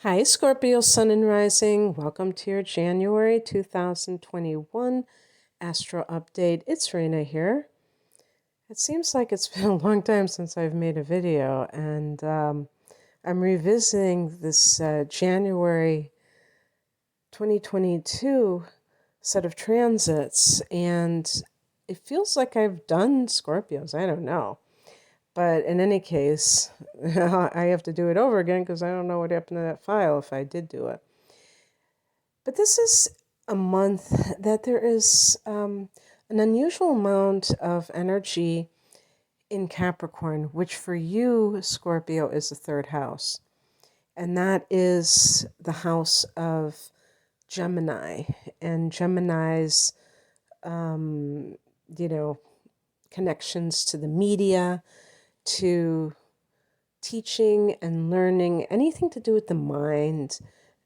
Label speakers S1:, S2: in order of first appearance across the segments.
S1: Hi, Scorpio, Sun and Rising. Welcome to your January 2021 Astro Update. It's Rena here. It seems like it's been a long time since I've made a video, and I'm revisiting this January 2022 set of transits, and it feels like I've done Scorpios. I don't know. But in any case, I have to do it over again because I don't know what happened to that file if I did do it. But this is a month that there is an unusual amount of energy in Capricorn, which for you, Scorpio, is the third house. And that is the house of Gemini. And Gemini's, um, you know, connections to the media, to teaching and learning, anything to do with the mind,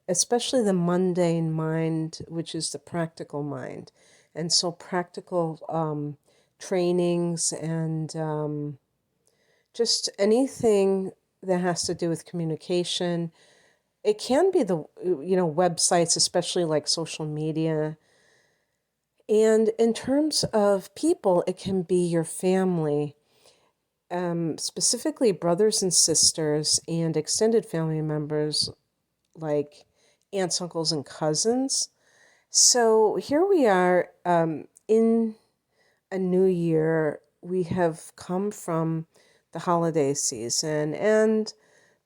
S1: especially the mundane mind, which is the practical mind. And so practical trainings and just anything that has to do with communication. It can be websites, especially like social media. And in terms of people, it can be your family, specifically brothers and sisters and extended family members like aunts, uncles, and cousins. So here we are in a new year. We have come from the holiday season, and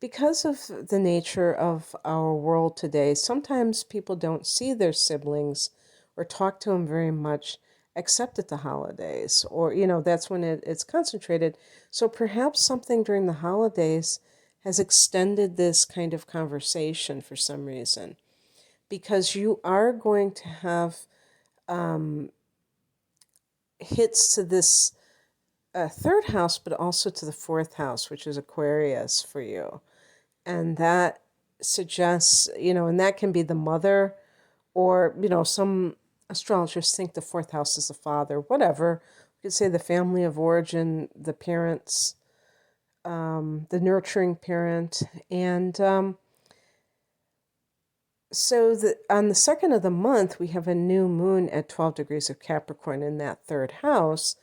S1: because of the nature of our world today, sometimes people don't see their siblings or talk to them very much except at the holidays, or, that's when it's concentrated. So perhaps something during the holidays has extended this kind of conversation for some reason, because you are going to have um, hits to this third house, but also to the fourth house, which is Aquarius for you. And that suggests, and that can be the mother, or, some astrologers think the fourth house is the father, whatever. We could say the family of origin, the parents, the nurturing parent. And so on the second of the month, we have a new moon at 12 degrees of Capricorn in that third house.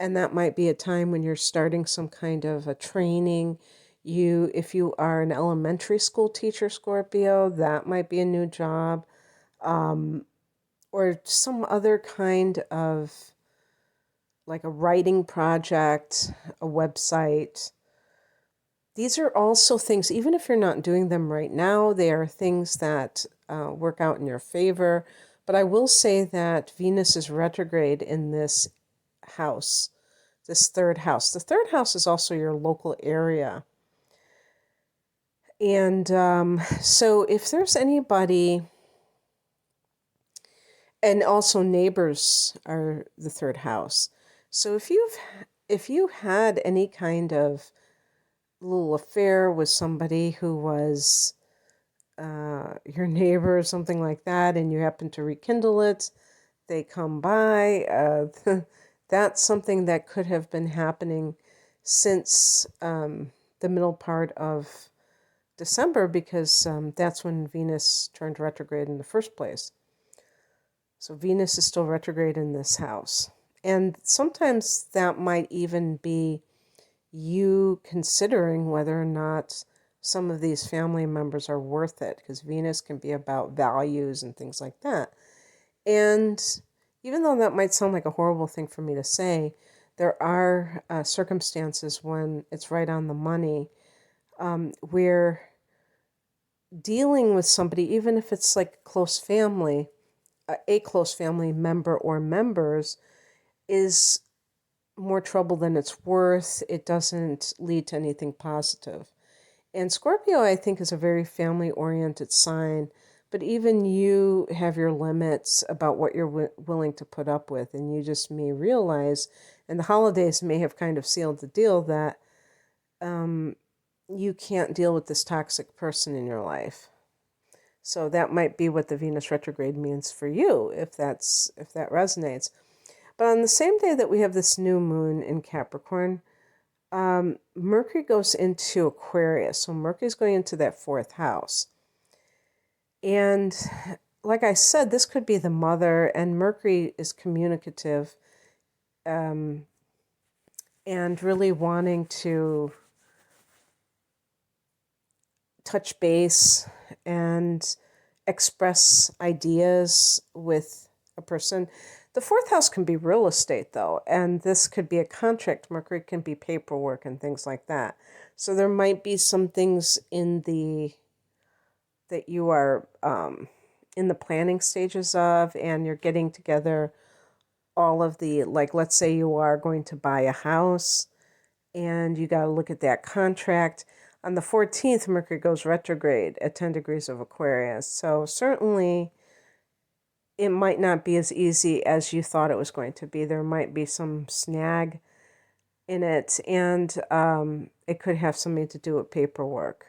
S1: And that might be a time when you're starting some kind of a training. If you are an elementary school teacher, Scorpio, that might be a new job, or some other kind of like a writing project, a website. These are also things, even if you're not doing them right now, they are things that work out in your favor. But I will say that Venus is retrograde in this house, this third house. The third house is also your local area. And so if there's anybody, and also neighbors are the third house. So if you had any kind of little affair with somebody who was your neighbor or something like that, and you happen to rekindle it, they come by, that's something that could have been happening since the middle part of December, because that's when Venus turned retrograde in the first place. So Venus is still retrograde in this house. And sometimes that might even be you considering whether or not some of these family members are worth it, because Venus can be about values and things like that. And even though that might sound like a horrible thing for me to say, there are circumstances when it's right on the money, where dealing with somebody, even if it's like close family, a close family member or members, is more trouble than it's worth. It doesn't lead to anything positive. And Scorpio, I think, is a very family-oriented sign, but even you have your limits about what you're willing to put up with, and you just may realize, and the holidays may have kind of sealed the deal, that you can't deal with this toxic person in your life. So that might be what the Venus retrograde means for you, if that resonates. But on the same day that we have this new moon in Capricorn, Mercury goes into Aquarius. So Mercury's going into that fourth house. And like I said, this could be the mother, and Mercury is communicative, um, and really wanting to touch base and express ideas with a person. The fourth house can be real estate, though, and this could be a contract. Mercury can be paperwork and things like that. So there might be some things in the that you are in the planning stages of, and you're getting together all of the, like, let's say you are going to buy a house and you got to look at that contract. On the 14th, Mercury goes retrograde at 10 degrees of Aquarius. So certainly it might not be as easy as you thought it was going to be. There might be some snag in it, and it could have something to do with paperwork.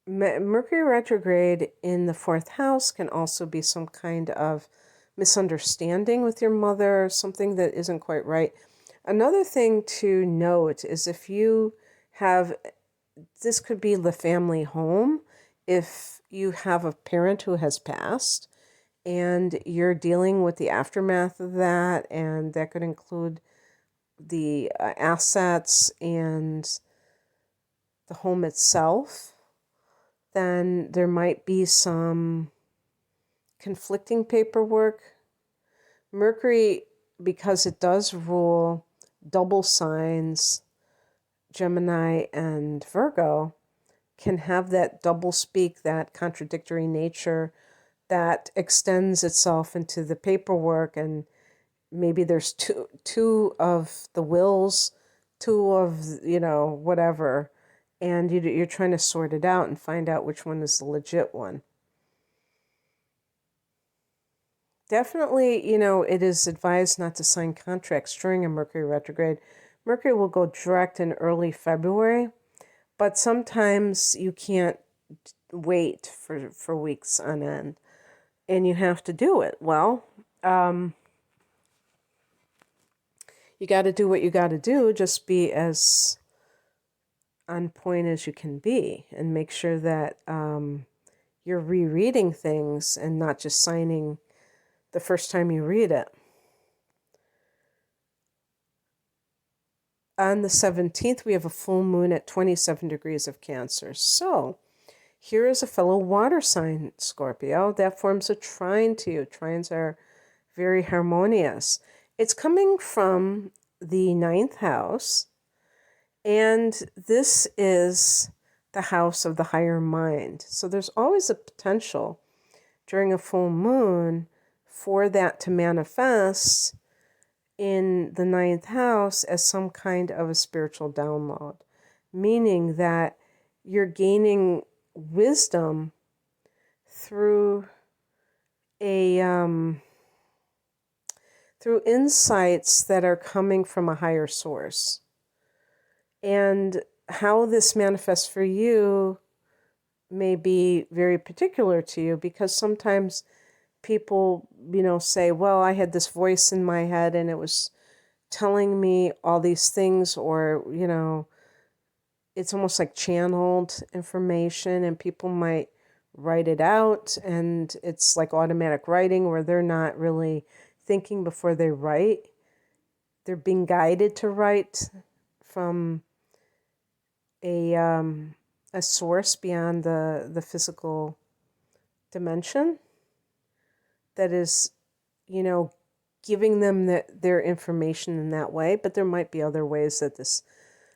S1: Mercury retrograde in the fourth house can also be some kind of misunderstanding with your mother, something that isn't quite right. Another thing to note is if you have, this could be the family home, if you have a parent who has passed and you're dealing with the aftermath of that, and that could include the assets and the home itself, then there might be some conflicting paperwork. Mercury, because it does rule double signs, Gemini and Virgo, can have that double speak, that contradictory nature that extends itself into the paperwork, and maybe there's two of the wills, two of, whatever, and you're trying to sort it out and find out which one is the legit one. Definitely, it is advised not to sign contracts during a Mercury retrograde. Mercury will go direct in early February, but sometimes you can't wait for weeks on end, and you have to do it. Well, you got to do what you got to do. Just be as on point as you can be, and make sure that you're rereading things and not just signing the first time you read it. On the 17th, we have a full moon at 27 degrees of Cancer. So here is a fellow water sign, Scorpio, that forms a trine to you. Trines are very harmonious. It's coming from the ninth house, and this is the house of the higher mind. So there's always a potential during a full moon for that to manifest in the ninth house as some kind of a spiritual download, meaning that you're gaining wisdom through through insights that are coming from a higher source. And how this manifests for you may be very particular to you, because sometimes people, say, well, I had this voice in my head and it was telling me all these things, or, it's almost like channeled information, and people might write it out, and it's like automatic writing where they're not really thinking before they write. They're being guided to write from a source beyond the physical dimension that is, giving them their information in that way. But there might be other ways that this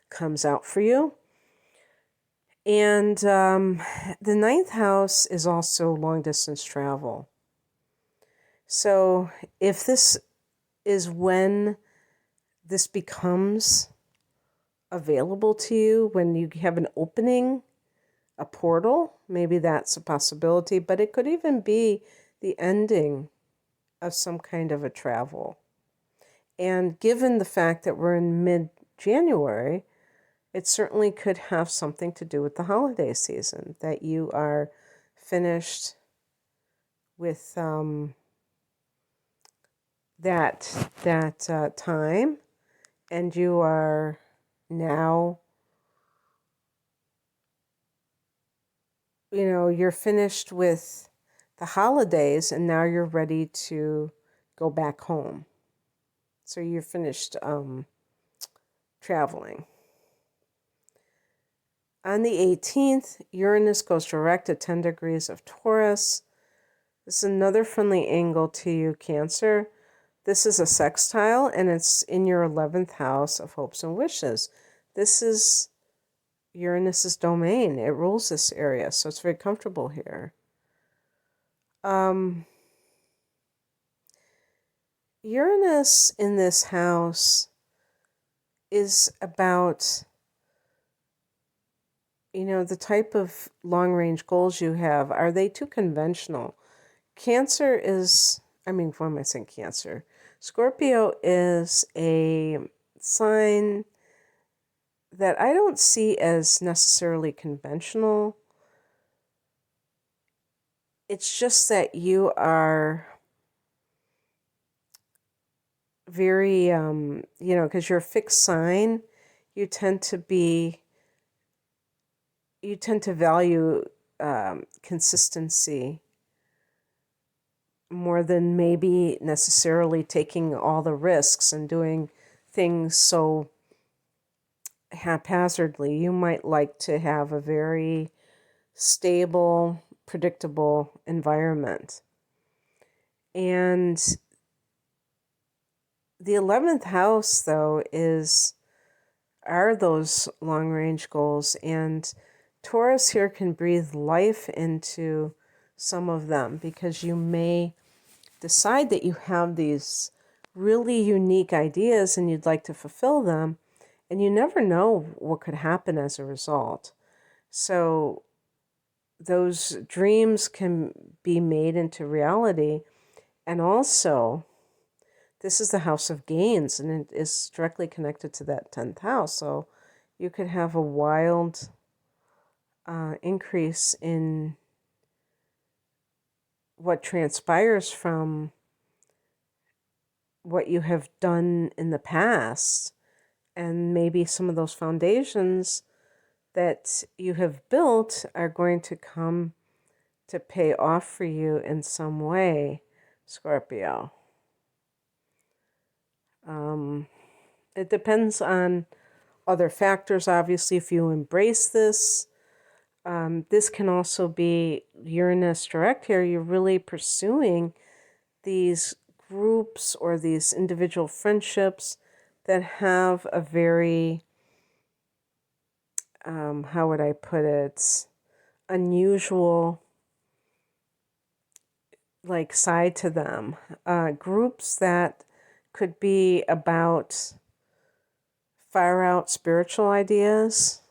S1: comes out for you. And the ninth house is also long distance travel. So if this is when this becomes available to you, when you have an opening, a portal, maybe that's a possibility, but it could even be the ending of some kind of a travel. And given the fact that we're in mid-January, it certainly could have something to do with the holiday season, that you are finished with that time, and you are now you're finished with the holidays and now you're ready to go back home. So you're finished traveling. On the 18th, Uranus goes direct at 10 degrees of Taurus. This is another friendly angle to you, Cancer. This is a sextile, and it's in your 11th house of hopes and wishes. This is Uranus's domain. It rules this area, so it's very comfortable here. Uranus in this house is about, the type of long-range goals you have. Are they too conventional? Cancer is, what am I saying Cancer? Scorpio is a sign that I don't see as necessarily conventional. It's just that you are very, because you're a fixed sign, you tend to value consistency more than maybe necessarily taking all the risks and doing things so haphazardly. You might like to have a very stable, predictable environment. And the 11th house, though, are those long-range goals, and Taurus here can breathe life into some of them because you may decide that you have these really unique ideas and you'd like to fulfill them, and you never know what could happen as a result. So those dreams can be made into reality. And also, this is the house of gains, and it is directly connected to that 10th house. So you could have a wild increase in what transpires from what you have done in the past, and maybe some of those foundations that you have built are going to come to pay off for you in some way, Scorpio. It depends on other factors, obviously, if you embrace this. This can also be Uranus direct here. You're really pursuing these groups or these individual friendships that have a very, how would I put it, unusual side to them. Groups that could be about far out spiritual ideas,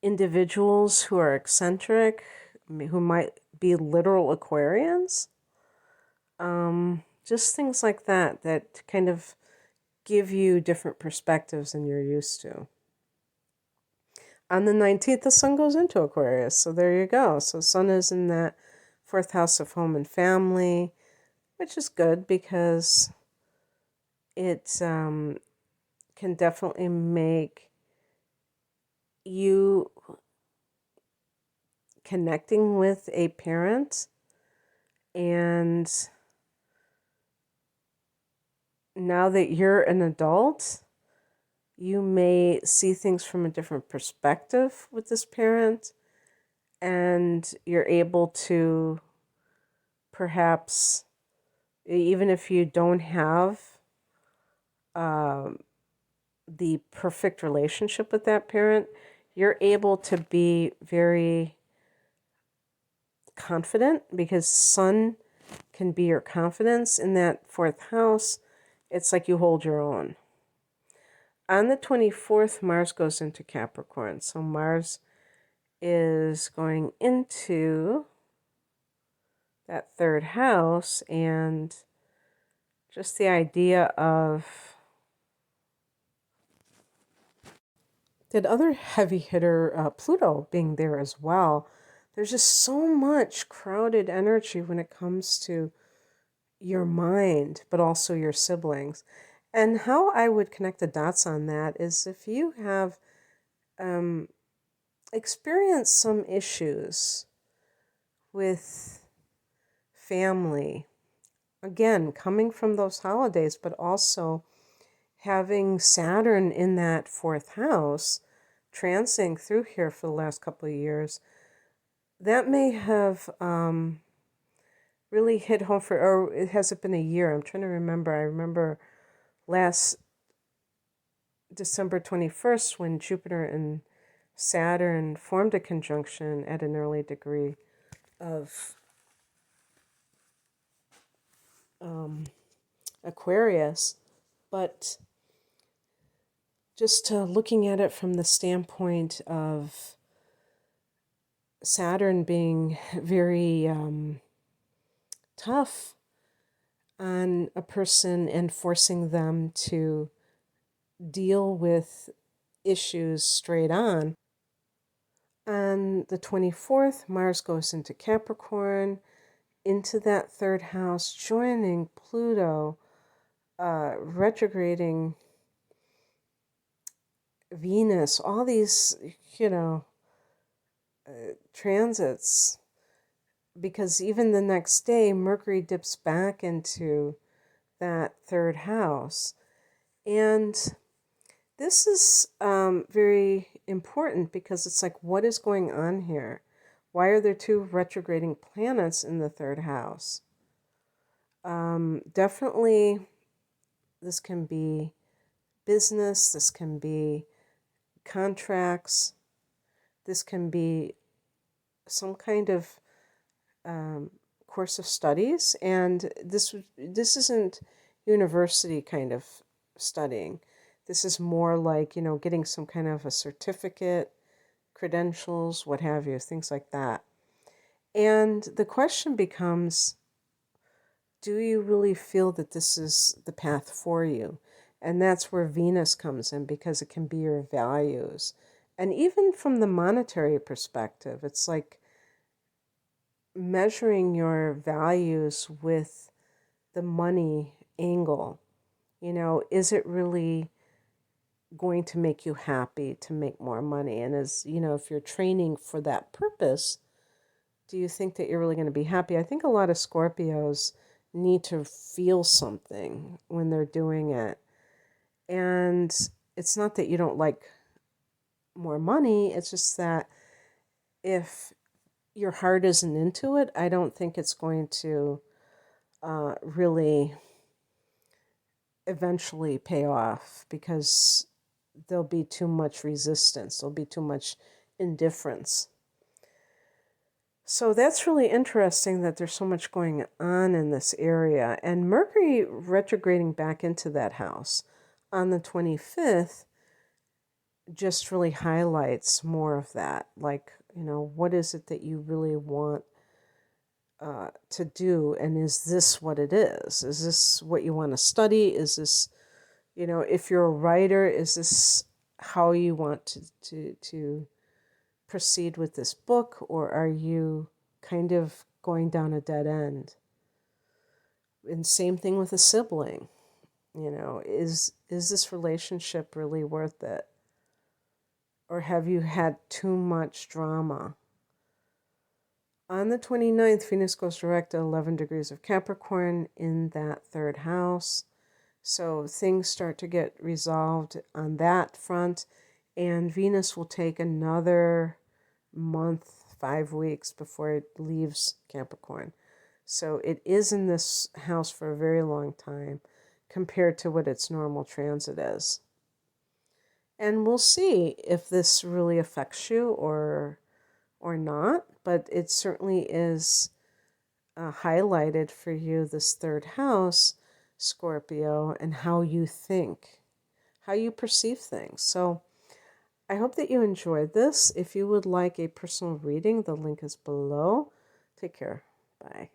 S1: individuals who are eccentric, who might be literal Aquarians, just things like that kind of give you different perspectives than you're used to. On the 19th, the sun goes into Aquarius, so there you go. So sun is in that 4th house of home and family, which is good because it can definitely make you connecting with a parent, and now that you're an adult, you may see things from a different perspective with this parent, and you're able to perhaps, even if you don't have the perfect relationship with that parent, you're able to be very confident because sun can be your confidence in that 4th house. It's like you hold your own. On the 24th, Mars goes into Capricorn. So Mars is going into that 3rd house, and just the idea of that other heavy hitter, Pluto, being there as well. There's just so much crowded energy when it comes to your mind, but also your siblings. And how I would connect the dots on that is if you have experience some issues with family. Again, coming from those holidays, but also having Saturn in that fourth house, transing through here for the last couple of years, that may have really hit home for, or it hasn't been a year. I'm trying to remember. I remember last December 21st when Jupiter and Saturn formed a conjunction at an early degree of Aquarius. But just looking at it from the standpoint of Saturn being very tough on a person and forcing them to deal with issues straight on. On the 24th, Mars goes into Capricorn, into that third house, joining Pluto, retrograding Venus, all these, transits. Because even the next day, Mercury dips back into that third house. And this is very important because it's like, what is going on here? Why are there two retrograding planets in the third house? Definitely, this can be business, this can be contracts, this can be some kind of course of studies, and this isn't university kind of studying. This is more like, getting some kind of a certificate, credentials, what have you, things like that. And the question becomes, do you really feel that this is the path for you? And that's where Venus comes in, because it can be your values. And even from the monetary perspective, it's like measuring your values with the money angle. Is it really going to make you happy to make more money? And if you're training for that purpose, do you think that you're really going to be happy? I think a lot of Scorpios need to feel something when they're doing it. And it's not that you don't like more money, it's just that if your heart isn't into it, I don't think it's going to really eventually pay off, because there'll be too much resistance, there'll be too much indifference. So that's really interesting that there's so much going on in this area. And Mercury retrograding back into that house on the 25th just really highlights more of that. Like, what is it that you really want to do? And is this what it is? Is this what you want to study? Is this, if you're a writer, is this how you want to proceed with this book? Or are you kind of going down a dead end? And same thing with a sibling. Is this relationship really worth it? Or have you had too much drama? On the 29th, Venus goes direct at 11 degrees of Capricorn in that third house. So things start to get resolved on that front. And Venus will take another month, 5 weeks before it leaves Capricorn. So it is in this house for a very long time compared to what its normal transit is. And we'll see if this really affects you or not, but it certainly is highlighted for you, this third house, Scorpio, and how you think, how you perceive things. So I hope that you enjoyed this. If you would like a personal reading, the link is below. Take care. Bye.